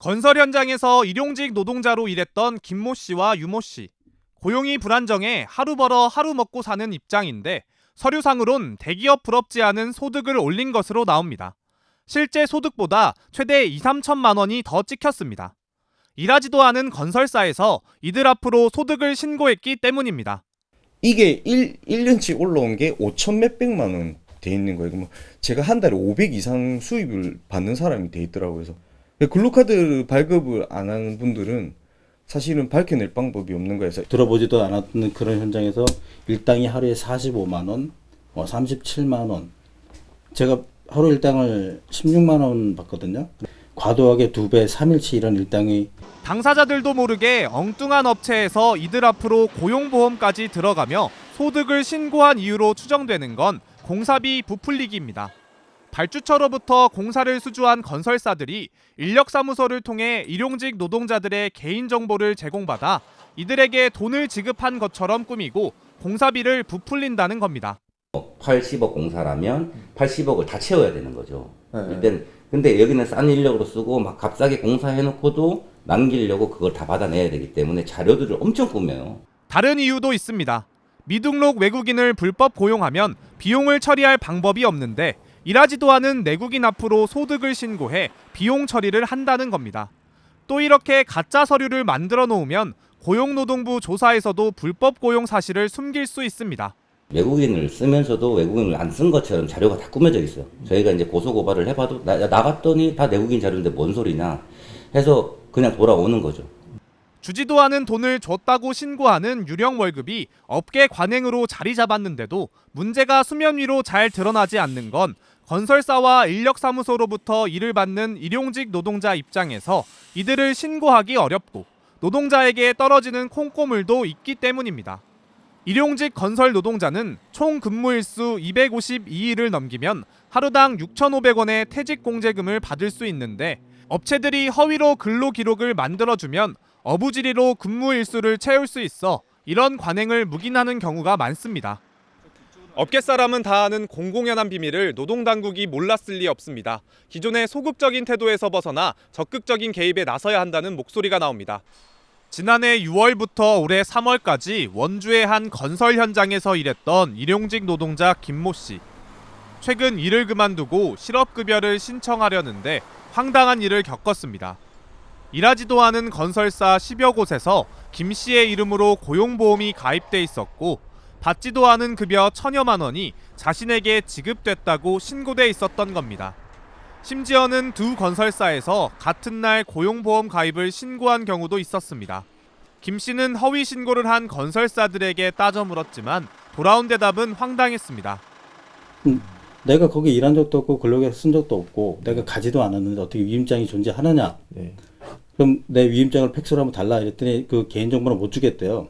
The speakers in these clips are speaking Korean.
건설 현장에서 일용직 노동자로 일했던 김모 씨와 유모 씨. 고용이 불안정해 하루 벌어 하루 먹고 사는 입장인데 서류상으론 대기업 부럽지 않은 소득을 올린 것으로 나옵니다. 실제 소득보다 최대 2, 3천만 원이 더 찍혔습니다. 일하지도 않은 건설사에서 이들 앞으로 소득을 신고했기 때문입니다. 이게 1년치 올라온 게 5천 몇백만 원 돼 있는 거예요. 그러면 제가 한 달에 500 이상 수입을 받는 사람이 돼 있더라고요. 그래서 근로카드 발급을 안 하는 분들은 사실은 밝혀낼 방법이 없는 거예요. 들어보지도 않았던 그런 현장에서 일당이 하루에 45만 원, 37만 원. 제가 하루 일당을 16만 원 받거든요. 과도하게 2배, 3일치 이런 일당이. 당사자들도 모르게 엉뚱한 업체에서 이들 앞으로 고용보험까지 들어가며 소득을 신고한 이유로 추정되는 건 공사비 부풀리기입니다. 발주처로부터 공사를 수주한 건설사들이 인력사무소를 통해 일용직 노동자들의 개인정보를 제공받아 이들에게 돈을 지급한 것처럼 꾸미고 공사비를 부풀린다는 겁니다. 80억 공사라면 80억을 다 채워야 되는 거죠. 일단 근데 여기는 싼 인력으로 쓰고 막 값싸게 공사해놓고도 남기려고 그걸 다 받아내야 되기 때문에 자료들을 엄청 꾸며요. 다른 이유도 있습니다. 미등록 외국인을 불법 고용하면 비용을 처리할 방법이 없는데 일하지도 않은 내국인 앞으로 소득을 신고해 비용 처리를 한다는 겁니다. 또 이렇게 가짜 서류를 만들어 놓으면 고용노동부 조사에서도 불법 고용 사실을 숨길 수 있습니다. 외국인을 쓰면서도 외국인을 안 쓴 것처럼 자료가 다 꾸며져 있어요. 저희가 이제 고소고발을 해봐도 나갔더니 다 내국인 자료인데 뭔 소리냐 해서 그냥 돌아오는 거죠. 주지도 않은 돈을 줬다고 신고하는 유령 월급이 업계 관행으로 자리 잡았는데도 문제가 수면 위로 잘 드러나지 않는 건 건설사와 인력사무소로부터 일을 받는 일용직 노동자 입장에서 이들을 신고하기 어렵고 노동자에게 떨어지는 콩고물도 있기 때문입니다. 일용직 건설 노동자는 총 근무일수 252일을 넘기면 하루당 6,500원의 퇴직공제금을 받을 수 있는데 업체들이 허위로 근로기록을 만들어주면 어부지리로 근무일수를 채울 수 있어 이런 관행을 묵인하는 경우가 많습니다. 업계 사람은 다 아는 공공연한 비밀을 노동당국이 몰랐을 리 없습니다. 기존의 소극적인 태도에서 벗어나 적극적인 개입에 나서야 한다는 목소리가 나옵니다. 지난해 6월부터 올해 3월까지 원주의 한 건설 현장에서 일했던 일용직 노동자 김모 씨. 최근 일을 그만두고 실업급여를 신청하려는데 황당한 일을 겪었습니다. 일하지도 않은 건설사 10여 곳에서 김 씨의 이름으로 고용보험이 가입돼 있었고 받지도 않은 급여 1,000여만 원이 자신에게 지급됐다고 신고돼 있었던 겁니다. 심지어는 두 건설사에서 같은 날 고용보험 가입을 신고한 경우도 있었습니다. 김 씨는 허위 신고를 한 건설사들에게 따져 물었지만 돌아온 대답은 황당했습니다. 내가 거기 일한 적도 없고 근로계약 쓴 적도 없고 내가 가지도 않았는데 어떻게 위임장이 존재하느냐. 그럼 내 위임장을 팩스로 한번 달라 이랬더니 그 개인정보는 못 주겠대요.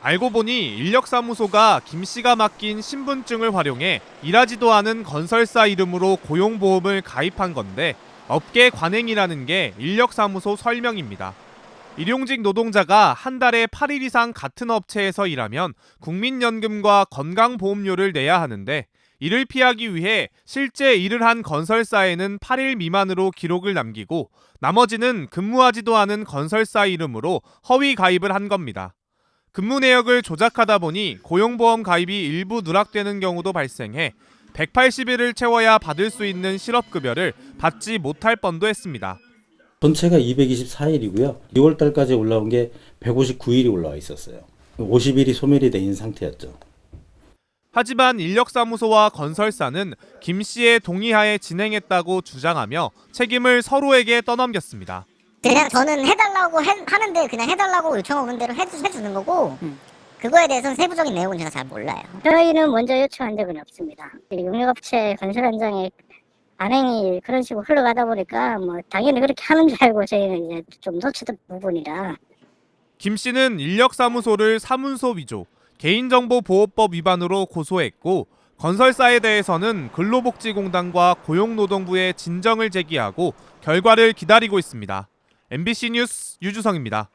알고 보니 인력사무소가 김 씨가 맡긴 신분증을 활용해 일하지도 않은 건설사 이름으로 고용보험을 가입한 건데 업계 관행이라는 게 인력사무소 설명입니다. 일용직 노동자가 한 달에 8일 이상 같은 업체에서 일하면 국민연금과 건강보험료를 내야 하는데 이를 피하기 위해 실제 일을 한 건설사에는 8일 미만으로 기록을 남기고 나머지는 근무하지도 않은 건설사 이름으로 허위 가입을 한 겁니다. 근무 내역을 조작하다 보니 고용보험 가입이 일부 누락되는 경우도 발생해 180일을 채워야 받을 수 있는 실업급여를 받지 못할 뻔도 했습니다. 전체가 224일이고요. 6월 달까지 올라온 게 159일이 올라와 있었어요. 50일이 소멸이 돼 있는 상태였죠. 하지만 인력사무소와 건설사는 김 씨의 동의하에 진행했다고 주장하며 책임을 서로에게 떠넘겼습니다. 그냥 저는 해달라고 하는데 그냥 해달라고 요청한 대로 해주는 거고 그거에 대해서는 세부적인 내용은 제가 잘 몰라요. 저희는 먼저 요청한 적은 없습니다. 용역업체 건설 현장에 안행이 그런 식으로 흘러가다 보니까 뭐 당연히 그렇게 하는 줄 알고 저희는 이제 좀 놓치던 부분이라. 김 씨는 인력사무소를 사문서 위조, 개인정보보호법 위반으로 고소했고 건설사에 대해서는 근로복지공단과 고용노동부에 진정을 제기하고 결과를 기다리고 있습니다. MBC 뉴스 유주성입니다.